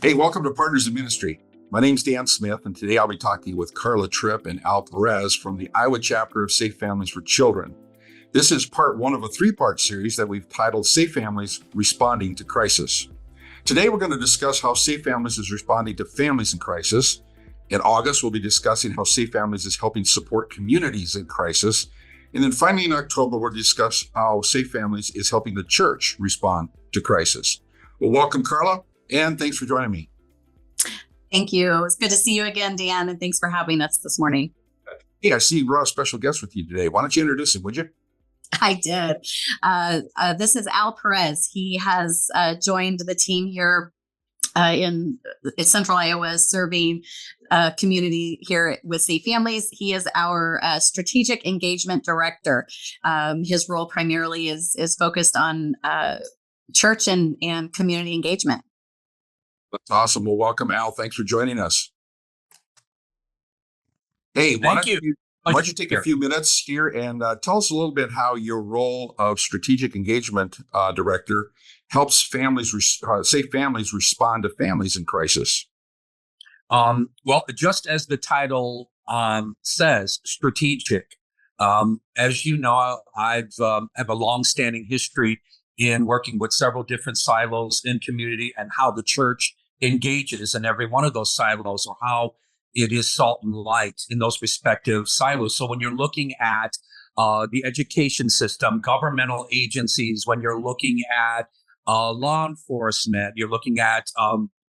Hey, welcome to Partners in Ministry. My name's Dan Smith, and today I'll be talking with Carla Tripp and Al Perez from the Iowa chapter of Safe Families for Children. This is part one of a three-part series that we've titled Safe Families Responding to Crisis. Today, we're going to discuss how Safe Families is responding to families in crisis. In August, we'll be discussing how Safe Families is helping support communities in crisis. And then finally, in October, we'll discuss how Safe Families is helping the church respond to crisis. Well, welcome, Carla, and thanks for joining me. Thank you. It's good to see you again, Dan, and thanks for having us this morning. Hey, I see we're a special guest with you today. Why don't you introduce him, would you? I did. This is Al Perez. He has joined the team here in Central Iowa, serving community here with Safe Families. He is our strategic engagement director. His role primarily is focused on church and community engagement. That's awesome. Well, welcome, Al. Thanks for joining us. Hey, why don't you take a few minutes here and tell us a little bit how your role of strategic engagement director helps Safe Families respond to families in crisis? Well, just as the title says, strategic. As you know, I have a long-standing history in working with several different silos in community and how the church engages in every one of those silos, or how it is salt and light in those respective silos. So when you're looking at the education system, governmental agencies, when you're looking at law enforcement, you're looking at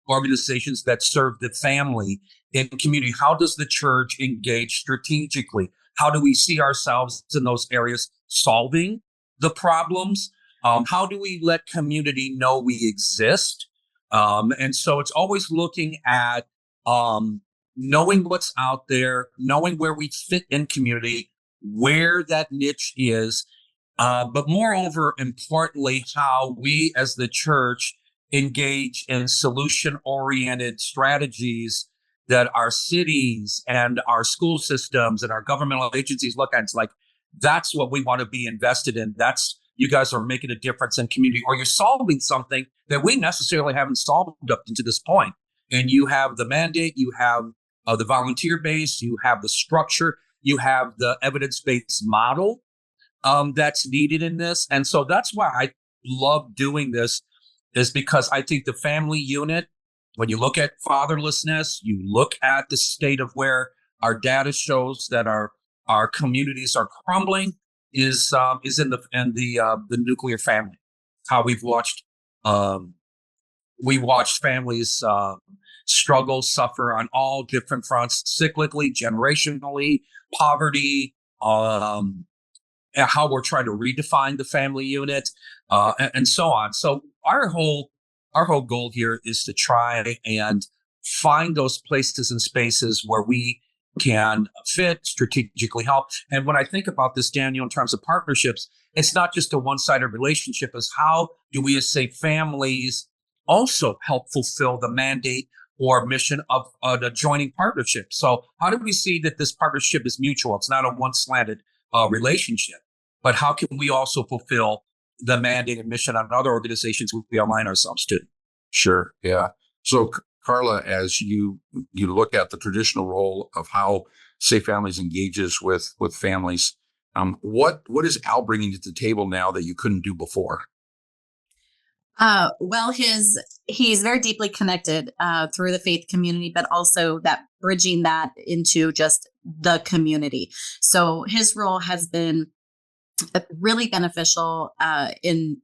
organizations that serve the family in community, how does the church engage strategically? How do we see ourselves in those areas solving the problems? How do we let community know we exist? And so it's always looking at knowing what's out there, knowing where we fit in community, where that niche is, but moreover, importantly, how we as the church engage in solution-oriented strategies that our cities and our school systems and our governmental agencies look at. It's like, that's what we want to be invested in. You guys are making a difference in community, or you're solving something that we necessarily haven't solved up to this point. And you have the mandate, you have the volunteer base, you have the structure, you have the evidence-based model that's needed in this. And so that's why I love doing this, is because I think the family unit, when you look at fatherlessness, you look at the state of where our data shows that our communities are crumbling, is in the nuclear family. How we watched families struggle, suffer on all different fronts, cyclically, generationally, poverty, and how we're trying to redefine the family unit, and so on. So our whole goal here is to try and find those places and spaces where we can fit, strategically help. And when I think about this, Daniel, in terms of partnerships, it's not just a one-sided relationship. It's how do we as Safe Families also help fulfill the mandate or mission of an adjoining partnership? So how do we see that this partnership is mutual? It's not a one-slanted relationship, but how can we also fulfill the mandate and mission on other organizations we align ourselves to? Sure. Yeah. So Carla, as you look at the traditional role of how Safe Families engages with families, what is Al bringing to the table now that you couldn't do before? Well, he's very deeply connected through the faith community, but also that bridging that into just the community. So his role has been really beneficial in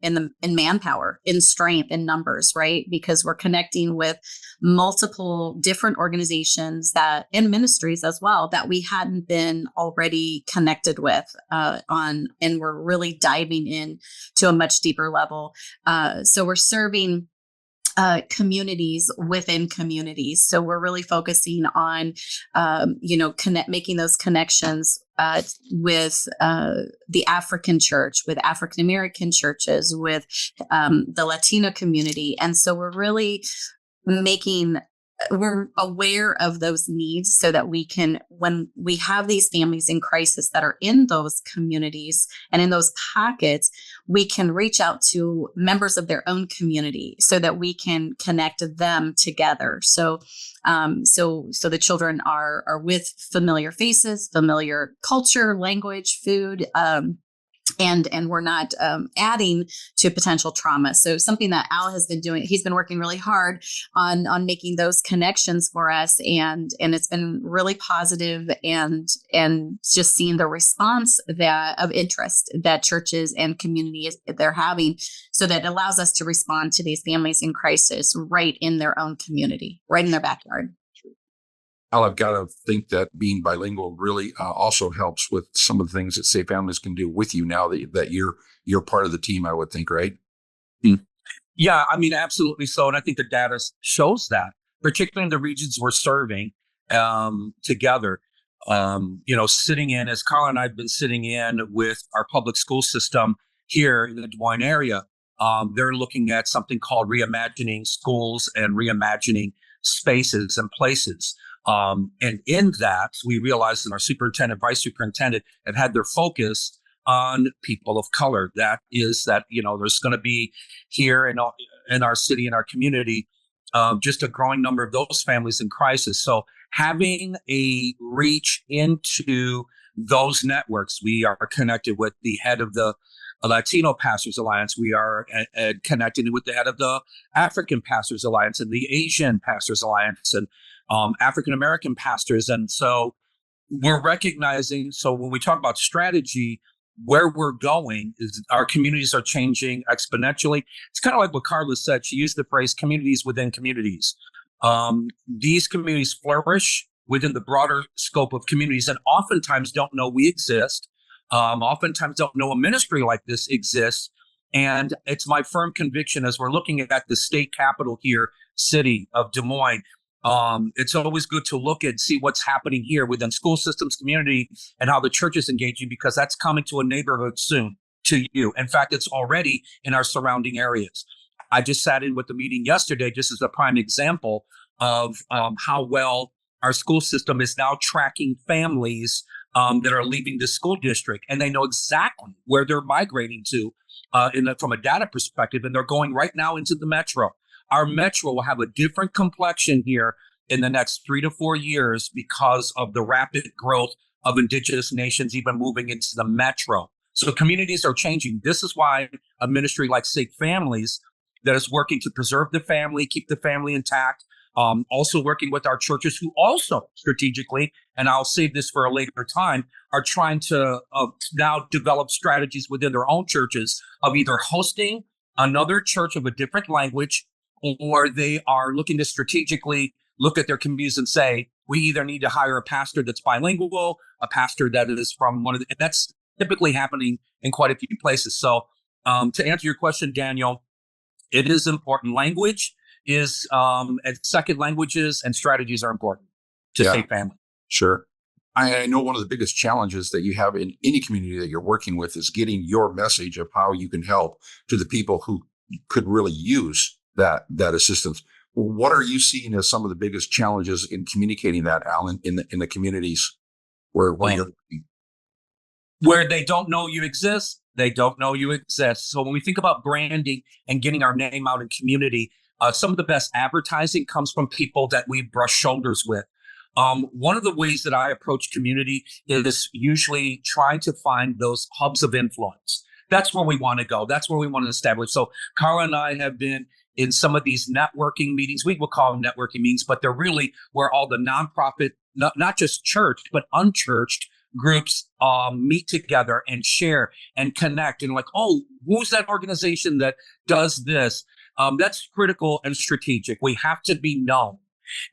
manpower, in strength, in numbers, right? Because we're connecting with multiple different organizations and ministries as well that we hadn't been already connected with and we're really diving in to a much deeper level. So we're serving communities within communities. So we're really focusing on, making those connections with the African church, with African American churches, with the Latino community. And so we're really making we're aware of those needs so that we can, when we have these families in crisis that are in those communities and in those pockets, we can reach out to members of their own community so that we can connect them together. So the children are with familiar faces, familiar culture, language, food, and we're not adding to potential trauma. So something that Al has been doing, he's been working really hard on making those connections for us, and it's been really positive, and just seeing the response of interest that churches and communities they're having, so that it allows us to respond to these families in crisis right in their own community, right in their backyard. Al, I've got to think that being bilingual really also helps with some of the things that Safe Families can do with you now that you're part of the team, I would think, right? Yeah, I mean, absolutely so. And I think the data shows that, particularly in the regions we're serving together. Sitting in, as Carla and I have been sitting in with our public school system here in the Des Moines area, they're looking at something called reimagining schools and reimagining spaces and places. And in that, we realized that our superintendent, vice superintendent have had their focus on people of color. That is that, there's going to be here in our city, in our community, just a growing number of those families in crisis. So having a reach into those networks, we are connected with the head of the Latino Pastors Alliance. We are connected with the head of the African Pastors Alliance and the Asian Pastors Alliance and African American pastors. And so we're recognizing, so when we talk about strategy, where we're going is our communities are changing exponentially. It's kind of like what Carla said. She used the phrase communities within communities. These communities flourish within the broader scope of communities and oftentimes don't know we exist. Oftentimes don't know a ministry like this exists. And it's my firm conviction as we're looking at the state capital here, city of Des Moines, it's always good to look and see what's happening here within school systems, community, and how the church is engaging, because that's coming to a neighborhood soon to you. In fact, it's already in our surrounding areas. I just sat in with the meeting yesterday, just as a prime example of how well our school system is now tracking families that are leaving the school district, and they know exactly where they're migrating to from a data perspective, and they're going right now into the metro. Our metro will have a different complexion here in the next 3 to 4 years because of the rapid growth of indigenous nations even moving into the metro. So communities are changing. This is why a ministry like Safe Families that is working to preserve the family, keep the family intact, also working with our churches who also strategically, and I'll save this for a later time, are trying to now develop strategies within their own churches of either hosting another church of a different language, or they are looking to strategically look at their communities and say, we either need to hire a pastor that's bilingual, a pastor that is from one of the, and that's typically happening in quite a few places. So to answer your question, Daniel, it is important. Language is, and second languages and strategies are important to Safe Family. Sure. I know one of the biggest challenges that you have in any community that you're working with is getting your message of how you can help to the people who could really use that assistance. What are you seeing as some of the biggest challenges in communicating that, Alan, in the communities where you're working? Where they don't know you exist, they don't know you exist. So when we think about branding and getting our name out in community, some of the best advertising comes from people that we brush shoulders with. One of the ways that I approach community is usually trying to find those hubs of influence. That's where we want to go. That's where we want to establish. So Carla and I have been in some of these networking meetings. We will call them networking meetings, but they're really where all the nonprofit, not just church, but unchurched groups meet together and share and connect. And like, oh, who's that organization that does this? That's critical and strategic. We have to be known.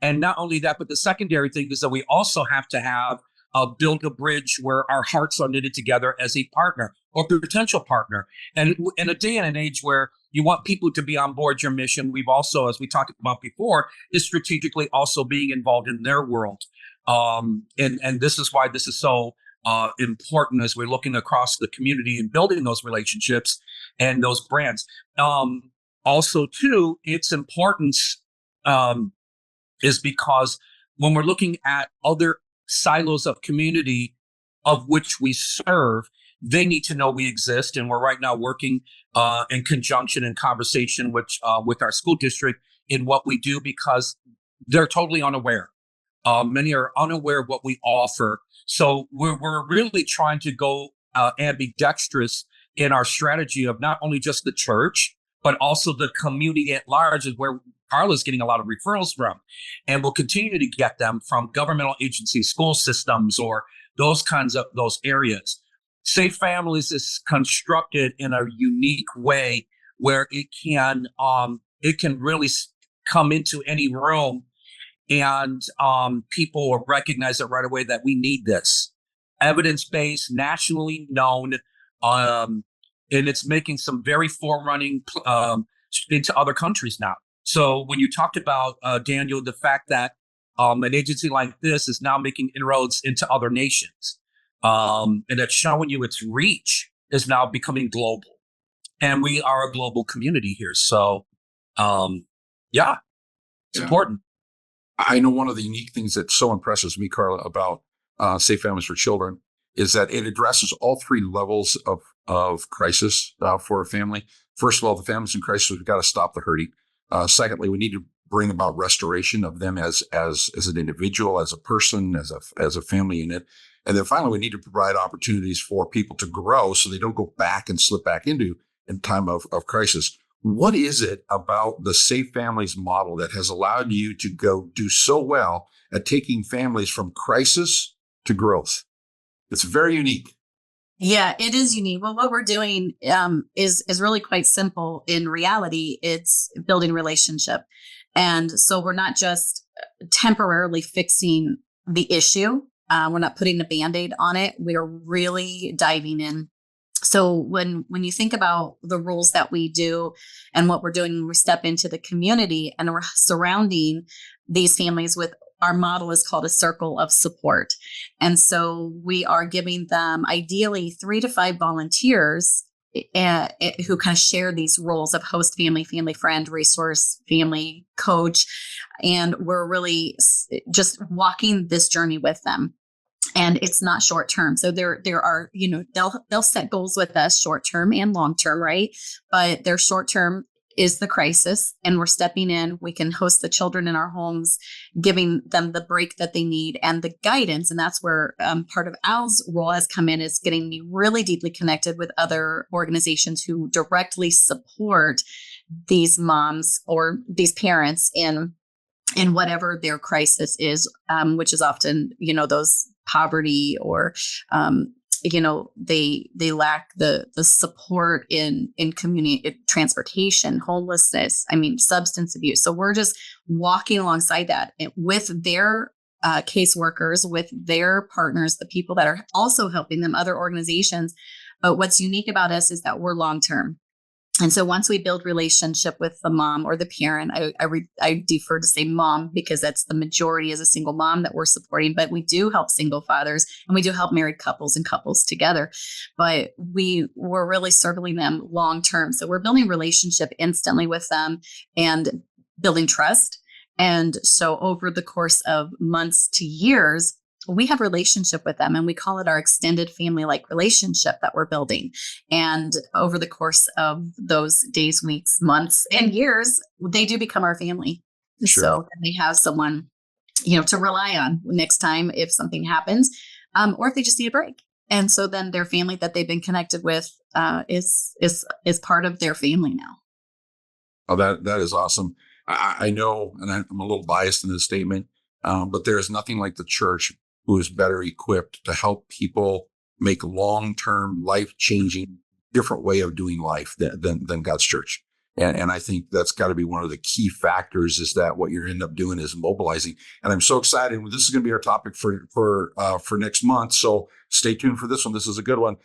And not only that, but the secondary thing is that we also have to have build a bridge where our hearts are knitted together as a partner or potential partner. And in a day and an age where you want people to be on board your mission, we've also, as we talked about before, is strategically also being involved in their world. And this is why this is so important as we're looking across the community and building those relationships and those brands. Also, too, its importance is because when we're looking at other silos of community of which we serve, they need to know we exist. And we're right now working in conjunction and conversation with our school district in what we do, because they're totally unaware. Many are unaware of what we offer. So we're really trying to go ambidextrous in our strategy of not only just the church, but also the community at large, is where Carla's getting a lot of referrals from. And we'll continue to get them from governmental agencies, school systems, or those kinds of those areas. Safe Families is constructed in a unique way where it can really come into any room, and people will recognize it right away that we need this. Evidence-based, nationally known, and it's making some very forerunning into other countries now. So when you talked about, Daniel, the fact that an agency like this is now making inroads into other nations, and it's showing you its reach is now becoming global. And we are a global community here. So, it's important. I know one of the unique things that so impresses me, Carla, about Safe Families for Children is that it addresses all three levels of crisis for a family. First of all, the families in crisis, we've got to stop the hurting. Secondly, we need to bring about restoration of them as an individual, as a person, as a family unit. And then finally, we need to provide opportunities for people to grow so they don't go back and slip back into in time of crisis. What is it about the Safe Families model that has allowed you to go do so well at taking families from crisis to growth? It's very unique. Yeah, it is unique. Well, what we're doing is really quite simple. In reality, it's building relationship. And so we're not just temporarily fixing the issue. We're not putting a Band-Aid on it. We're really diving in. So when you think about the rules that we do and what we're doing, when we step into the community and we're surrounding these families with, our model is called a circle of support. And so we are giving them ideally 3 to 5 volunteers who kind of share these roles of host family, family friend, resource family, coach. And we're really just walking this journey with them. And it's not short term. So there are, they'll set goals with us, short term and long term, right? But their short term is the crisis, and we're stepping in. We can host the children in our homes, giving them the break that they need and the guidance. And that's where part of Al's role has come in, is getting me really deeply connected with other organizations who directly support these moms or these parents in whatever their crisis is, which is often, those poverty, or they lack the support in community, transportation, homelessness, substance abuse. So we're just walking alongside that with their caseworkers, with their partners, the people that are also helping them, other organizations. But what's unique about us is that we're long-term. And so once we build relationship with the mom or the parent, I defer to say mom because that's the majority, as a single mom that we're supporting, but we do help single fathers and we do help married couples and couples together, but we're really serving them long-term. So we're building relationship instantly with them and building trust. And so over the course of months to years, we have relationship with them, and we call it our extended family-like relationship that we're building. And over the course of those days, weeks, months, and years, they do become our family. Sure. So they have someone, to rely on next time if something happens, or if they just need a break. And so then their family that they've been connected with is part of their family now. Oh, that is awesome. I know, and I'm a little biased in this statement, but there is nothing like the church who is better equipped to help people make long-term, life-changing, different way of doing life than God's church. And I think that's got to be one of the key factors, is that what you end up doing is mobilizing. And I'm so excited. This is going to be our topic for next month. So stay tuned for this one. This is a good one.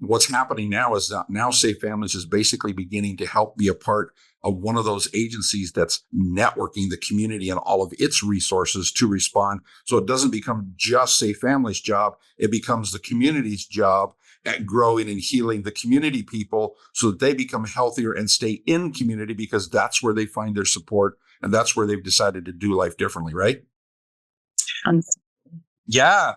What's happening now is that now Safe Families is basically beginning to help be a part of one of those agencies that's networking the community and all of its resources to respond. So it doesn't become just Safe Families' job. It becomes the community's job at growing and healing the community people so that they become healthier and stay in community, because that's where they find their support And that's where they've decided to do life differently, right? Yeah.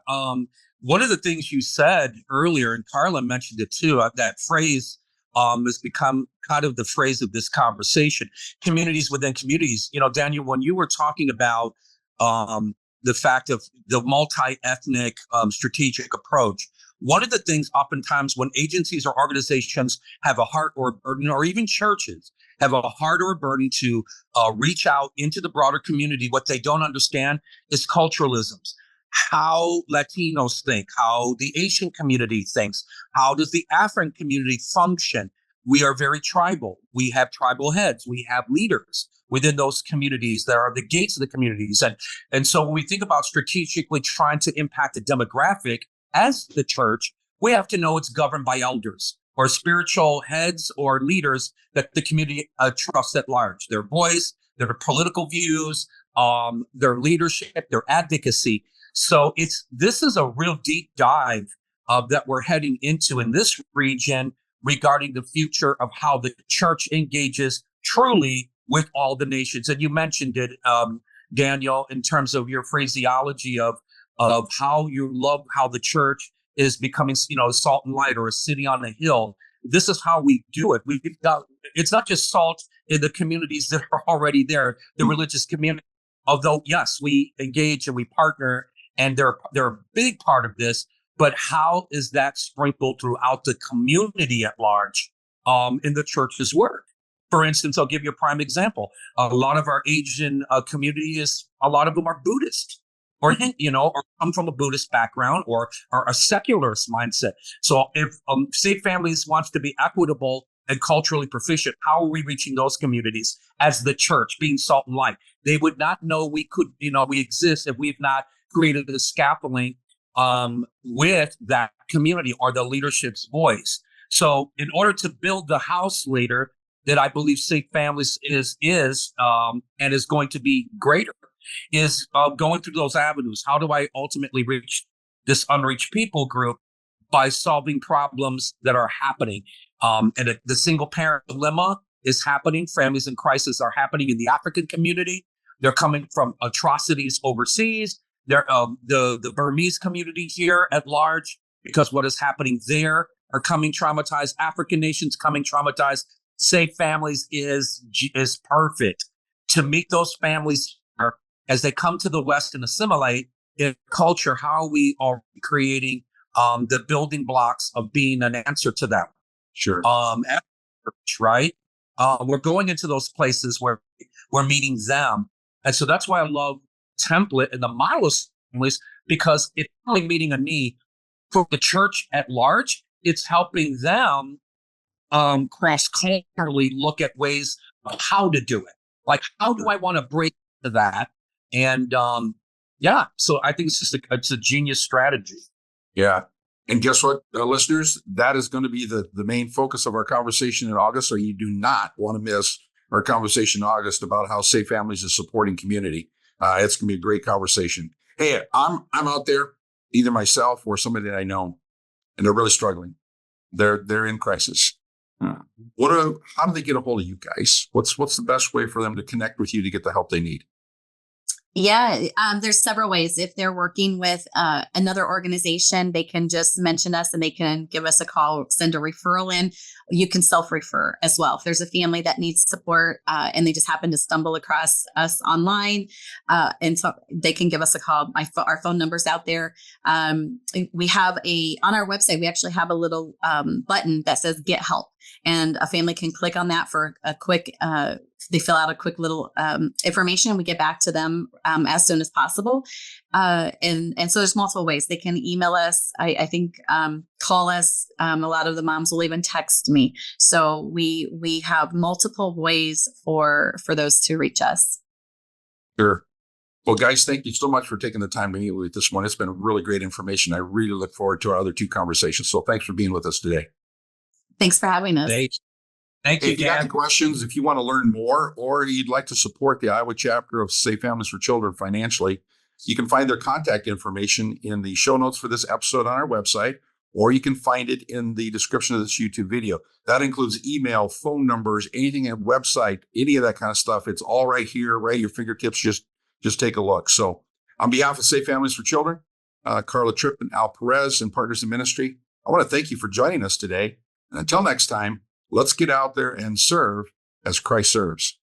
One of the things you said earlier, and Carla mentioned it too, that phrase has become kind of the phrase of this conversation, communities within communities. Daniel, when you were talking about the fact of the multi-ethnic strategic approach, one of the things oftentimes when agencies or organizations have a heart or a burden, or even churches have a heart or a burden to reach out into the broader community, what they don't understand is culturalisms. How Latinos think, how the Asian community thinks, how does the African community function? We are very tribal. We have tribal heads. We have leaders within those communities. There are the gates of the communities. And so when we think about strategically trying to impact the demographic as the church, we have to know it's governed by elders or spiritual heads or leaders that the community trusts at large. Their voice, their political views, their leadership, their advocacy. So this is a real deep dive that we're heading into in this region regarding the future of how the church engages truly with all the nations. And you mentioned it, Daniel, in terms of your phraseology of how you love how the church is becoming, salt and light, or a city on a hill. This is how we do it. It's not just salt in the communities that are already there, the religious community. Although, yes, we engage and we partner, and they're a big part of this, but how is that sprinkled throughout the community at large in the church's work? For instance, I'll give you a prime example. A lot of our Asian community a lot of them are Buddhist, or or come from a Buddhist background, or a secularist mindset. So if Safe Families wants to be equitable and culturally proficient, how are we reaching those communities as the church, being salt and light? They would not know we exist if we've not created the scaffolding with that community or the leadership's voice. So in order to build the house later that I believe Safe Families is and is going to be greater, is going through those avenues. How do I ultimately reach this unreached people group? By solving problems that are happening. And the single parent dilemma is happening. Families in crisis are happening in the African community. They're coming from atrocities overseas. They're the Burmese community here at large, because what is happening there are coming traumatized. African nations coming traumatized. Safe Families is perfect to meet those families here as they come to the West and assimilate in culture. How we are creating the building blocks of being an answer to them. Sure. Right. We're going into those places where we're meeting them. And so that's why I love template and the model of families, because it's only meeting a need for the church at large. It's helping them cross-culturally look at ways of how to do it. Like, how do I want to break into that? And so I think it's a genius strategy. Yeah. And guess what, listeners? That is going to be the main focus of our conversation in August. So you do not want to miss our conversation in August about how Safe Families is supporting community. It's going to be a great conversation. Hey, I'm out there, either myself or somebody that I know, and they're really struggling. They're in crisis. How do they get a hold of you guys? What's the best way for them to connect with you to get the help they need? Yeah, there's several ways. If they're working with another organization, they can just mention us and they can give us a call, send a referral in. You can self-refer as well. If there's a family that needs support and they just happen to stumble across us online, and so they can give us a call. Our phone number's out there. We have on our website, we actually have a little button that says Get Help. And a family can click on that for a quick, they fill out a quick little information. We get back to them as soon as possible. And so there's multiple ways. They can email us, I think call us. A lot of the moms will even text me. So we have multiple ways for those to reach us. Sure. Well, guys, thank you so much for taking the time to meet with this morning. It's been really great information. I really look forward to our other two conversations. So thanks for being with us today. Thanks for having us. Thank you, If you got any questions, if you want to learn more, or you'd like to support the Iowa chapter of Safe Families for Children financially, you can find their contact information in the show notes for this episode on our website, or you can find it in the description of this YouTube video. That includes email, phone numbers, anything at website, any of that kind of stuff. It's all right here, right at your fingertips. Just take a look. So on behalf of Safe Families for Children, Carla Tripp and Al Perez and Partners in Ministry, I want to thank you for joining us today. And until next time, let's get out there and serve as Christ serves.